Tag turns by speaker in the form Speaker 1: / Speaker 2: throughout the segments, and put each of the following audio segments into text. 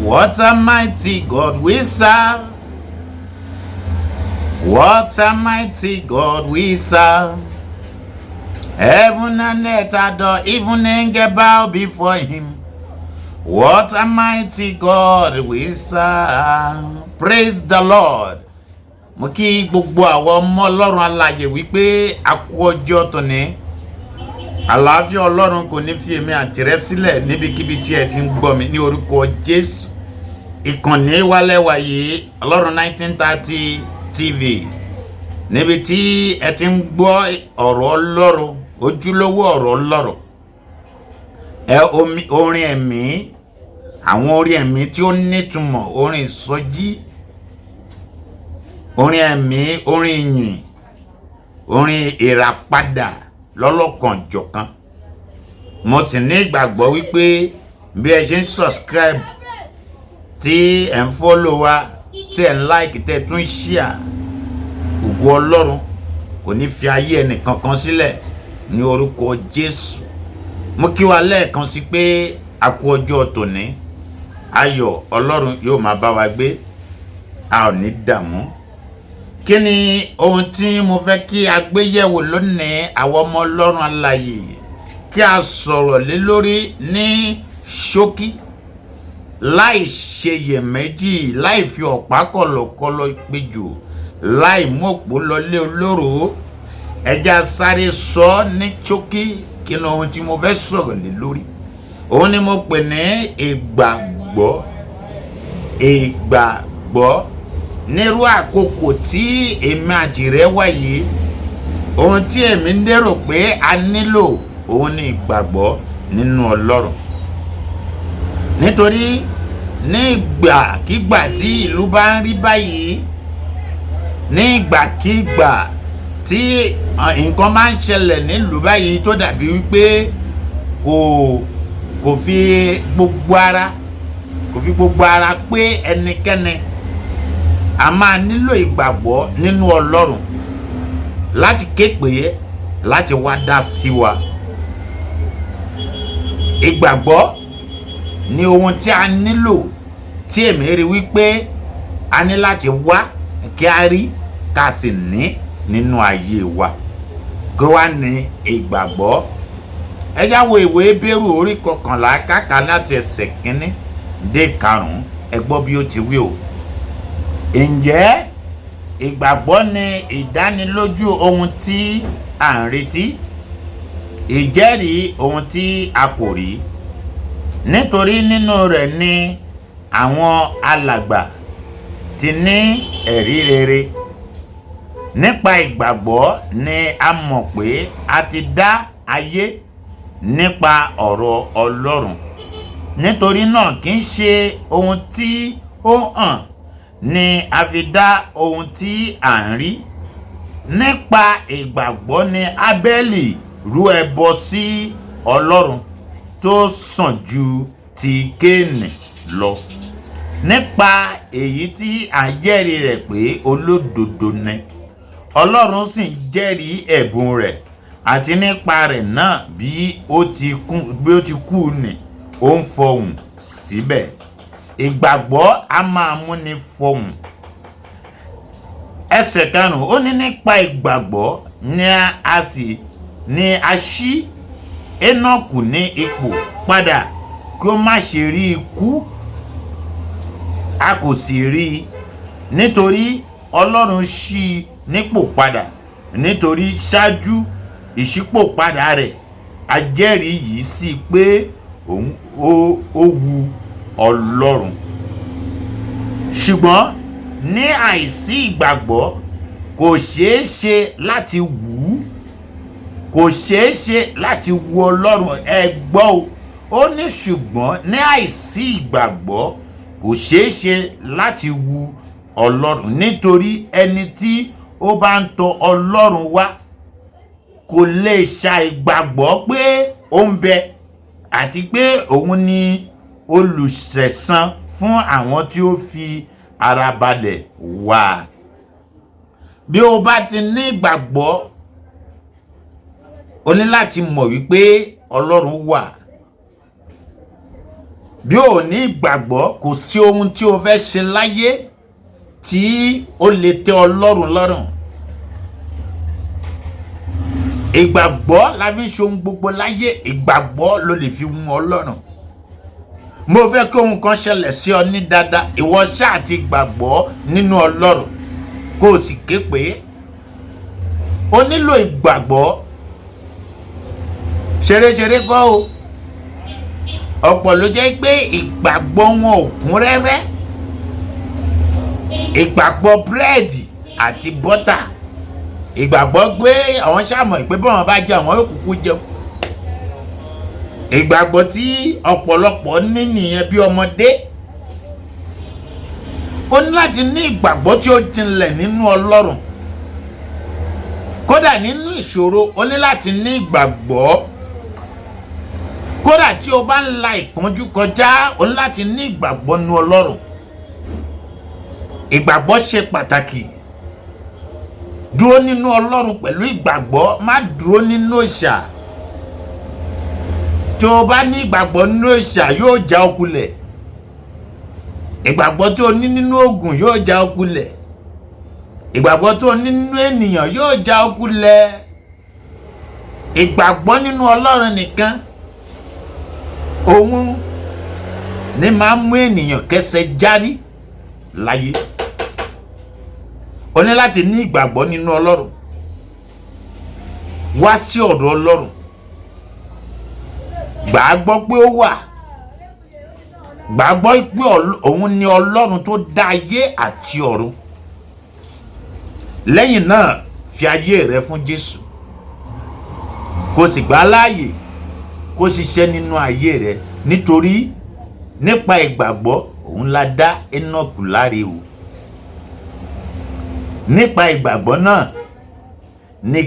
Speaker 1: What a mighty God we serve. What a mighty God we serve. Heaven and earth adore, even angels bow before him. What a mighty God we serve. Praise the Lord. Mo kí gbogbo àwọn ọmọ Ọlọ́run alààyè wípé a kú ọjọ́ tòní. Àlàáfíà Ọlọ́run kò ní fi èmi àti rẹ sílẹ̀ níbikíbi tí ẹ ti ń gbọ́ mi ní orúkọ Jésù. Ìkànnì wálẹ́wà yìí Ọlọ́run 1930 TV. Níbi tí ẹ ti ń gbọ́ ọ̀rọ̀ Ọlọ́run, ojúlówó ọ̀rọ̀ Ọlọ́run. Orin ẹ̀mí, àwọn orin ẹ̀mí tí ó nítumọ̀, orin ìsọjí, orin ẹ̀mí, orin ìyìn, orin ìràpadà lọ́lọ́kanjọ̀kan. Mo sì ní ìgbàgbọ́ wípé bí ẹ ṣe ń subscribe, tí ẹ ń follow wa, tí ẹ ń like, tí ẹ tún share, ògo Ọlọ́run kò ní fi ayé ẹnì kankan sílẹ̀ ní orúkọ Jésù. Mo kí wa lẹ́ẹ̀kan sí pé a kú ọjọ́ tòní. Ayọ̀ Ọlọ́run yóò máa bá wa gbé, a ò ní dààmú. Kí ni ohun tí mo fẹ́ kí a gbé yẹ̀wò lónìí, àwọn ọmọ Ọlọ́run alààyè, kí a sọ̀rọ̀ lé lórí ní ṣókí, láì ṣeyèméjì, láì fi ọ̀pá kọ̀lọ̀kọ̀lọ̀ péjò, láì mú òpó lọlé olóró. Ẹ jẹ́ a sáré sọ ní ṣókí kí ni ohun tí mo fẹ́ sọ̀rọ̀ lé lórí. Òun ni mo pè ní ìgbàgbọ́. Ìgbàgbọ́. Nírú àkókò tí èmi àti rẹ wà yìí, ohun tí èmi ń lérò pé a nílò òun ni ìgbàgbọ́ nínú Ọlọ́run. Nítorí ní ìgbàkígbà tí ìlú bá ń rí báyìí, ní ìgbàkígbà tí nǹkan máa ń ṣẹlẹ̀ nílùú báyìí tó dàbí wípé kò fi gbogbo ara pé ẹnikẹ́ni, a máa nílò ìgbàgbọ́ nínú Ọlọ́run láti képe, láti wá dá sí wa. Ìgbàgbọ́ ni ohun tí a nílò, tí èmi rí wípé a ní láti wá kí a rí ká sì ní nínú ayé wa. Kí wá ní ìgbàgbọ́? Ẹ já wo ìwé Hébérù orí 11 káka láti ẹsẹ̀ 1 dé 5. Ẹ gbọ́ bí ó ti wí o. Ǹjẹ́ ìgbàgbọ́ ni ìdánilójú ohun tí à ń retí, ìjẹ́rìí ohun tí a kò rí. Nítorí nínú rẹ̀ ni àwọn alàgbà ti ní ẹ̀rí rere. Nípa ìgbàgbọ́ ni a mọ̀ pé a ti dá ayé nípa ọ̀rọ̀ Ọlọ́run. Nítorí náà kì í ṣe ohun tí ó hàn ni a fi dá ohun tí à ń rí. Nípa ìgbàgbọ́ ni Ábẹ́lì rú ẹbọ sí Ọlọ́run tó sàn ju ti Kéènì lọ. Nípa èyí tí à ń jẹ́rìí rẹ̀ pé olódodo ni, Ọlọ́run sì ń jẹ́rìí ẹ̀bùn rẹ̀, àti nípa rẹ̀ náà bí ó ti kú ni ó ń fọhùn síbẹ̀. Ìgbàgbọ́ a máa múni fọhùn. Ẹsẹ̀ 5 ó ní nípa ìgbàgbọ́ ni a ṣí Énọ́kù ní ipò padà kí ó má ṣe rí ikú. A kò sì rí i, nítorí Ọlọ́run ṣí i nípò padà. Nítorí ṣáájú ìṣípòpadà rẹ̀, a jẹ́rìí yìí sí pé ó wu Ọlọ́run. Ṣùgbọ́n ní àìsí ìgbàgbọ́ kò ṣeé ṣe láti wù ú, kò ṣeé ṣe láti wu Ọlọ́run. Ẹ gbọ́ o, ó ní ṣùgbọ́n ní àìsí ìgbàgbọ́ kò ṣeé ṣe láti wu Ọlọ́run. Nítorí ẹni tí ó bá ń tọ̀ Ọlọ́run wá kò lè ṣàìgbàgbọ́ pé ó ń bẹ, àti pé òun ni olùṣẹ̀san fún àwọn tí ó fi ara balẹ̀ wá. Bí o bá ti ní ìgbàgbọ́, o ní láti mọ̀ wípé Ọlọ́run wà. bí o ní ìgbàgbọ́ kò sí ohun tí o fẹ́ ṣe láyé tí ó lè tẹ́ Ọlọ́run lọ́rùn. Ìgbàgbọ́ la fi ń ṣe ohun gbogbo láyé. Ìgbàgbọ́ ló lè fi wù Ọlọ́run. Mo fẹ́ kí ohun kan ṣẹlẹ̀ sí ọ ní dáadáa. Ìwọ ṣáà ti gbàgbọ́ nínú Ọlọ́run kó o sì ké pé o nílò ìgbàgbọ́. Ṣeréṣeré kọ́ o. Ọ̀pọ̀ ló jẹ́ pé ìgbàgbọ́ wọn ò kún rẹ́rẹ́. Ìgbàgbọ́ búrẹ́dì àti bọ́tà. Ìgbàgbọ́ pé àwọn ṣàmọ̀ pé bọ́n bá jẹ àwọn yóò kúkú jẹun. Ìgbàgbọ́ tí ọ̀pọ̀lọpọ̀ ní nìyẹn bí ọmọdé. O ní láti ní ìgbàgbọ́ tí ó jinlẹ̀ nínú Ọlọ́run. Kódà nínú ìṣòro o ní láti ní ìgbàgbọ́. Kódà tí o bá ń la ìpọ́njú kọjá o ní láti ní ìgbàgbọ́ nínú Ọlọ́run. Ìgbàgbọ́ ṣe pàtàkì. Dúró nínú Ọlọ́run pẹ̀lú ìgbàgbọ́, má dúró nínú òòṣà. Tí o bá ní ìgbàgbọ́ nínú òòṣà yóò já ọ kulẹ̀. Ìgbàgbọ́ tí o ní nínú ògùn yóò já ọ kulẹ̀. Ìgbàgbọ́ tí o ní nínú ènìyàn yóò já ọ kulẹ̀. Ìgbàgbọ́ nínú Ọlọ́run nìkan òun ni máa mú ènìyàn kẹsẹ̀ járí láyé. O ní láti ní ìgbàgbọ́ nínú Ọlọ́run. Wá sí ọ̀dọ̀ Ọlọ́run. Gbàgbọ́ pé ó wà. Gbàgbọ́ pé òun ni Ọlọ́run tó dá ayé àti ọ̀run. Lẹ́yìn náà fi ayé rẹ fún Jésù. Kó sì gbà láàyè kó ṣiṣẹ́ nínú ayé rẹ, nítorí nípa ìgbàgbọ́ òun la dá Énọ́kù láre o. Nípa ìgbàgbọ́ náà ni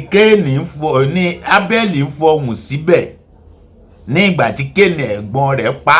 Speaker 1: Ábẹ́lì ń fọhùn síbẹ̀ ní ìgbà tí Kéènì ẹ̀gbọ́n rẹ̀ pa.